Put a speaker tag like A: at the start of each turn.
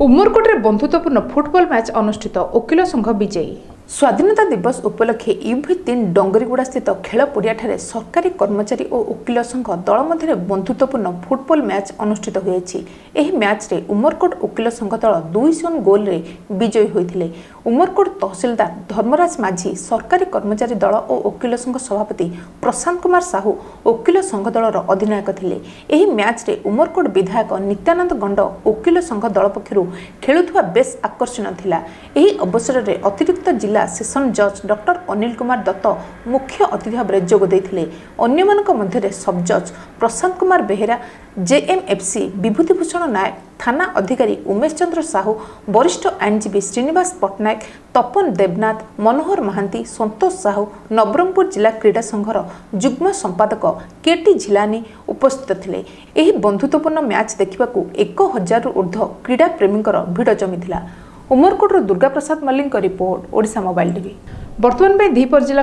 A: उमरकोटे बंधुत्वपूर्ण football match अनुष्ठित वकिल संघ विजयी। स्वाधीनता दिवस उपलक्षे UV3 डंगरीगुड़ा स्थित खेल पड़िया सरकारी कर्मचारी और वकिल संघ दल मध्य बंधुत्वपूर्ण फुटबॉल मैच अनुष्ठित हुई। मैच रे उमरकोट वकिल संघ दल 2-0 गोल रे विजयी होते। उमरकोट तहसीलदार धर्मराज माझी, सरकारी कर्मचारी दल और वकिल संघ सभापति प्रशांत कुमार साहू वकिल संघ दलर अधिनायक थिले। एही मैच रे उमरकोट विधायक नित्यानंद गंड वकिल संघ दल पक्षरु खेलुथुवा बेस आकर्षण थिला। एही अवसर रे अतिरिक्त जिला सेशन जज डॉक्टर अनिल कुमार दत्त मुख्य अतिथि भाव में जोग देथिले। अन्यमानक मध्य सब जज प्रशांत कुमार बेहेरा, JMFC विभूतिभूषण नायक, थाना अधिकारी उमेश चंद्र साहू, वरिष्ठ आईनजीवी श्रीनिवास पट्टनायक, तपन देवनाथ, मनोहर महांती, संतोष साहू, नवरंगपुर जिला क्रीड़ा संघर जुग्म संपादक केटी झिलानी उपस्थित थिले। एही बंधुत्वपूर्ण मैच देखिबाकू 1000 ऊर्ध्व क्रीड़ा प्रेमींकर भिड़ जमीथिला। उमरकोटर Durga Prasad Mallick report, Odisha mobile TV. वर्तमान में धीपर जिला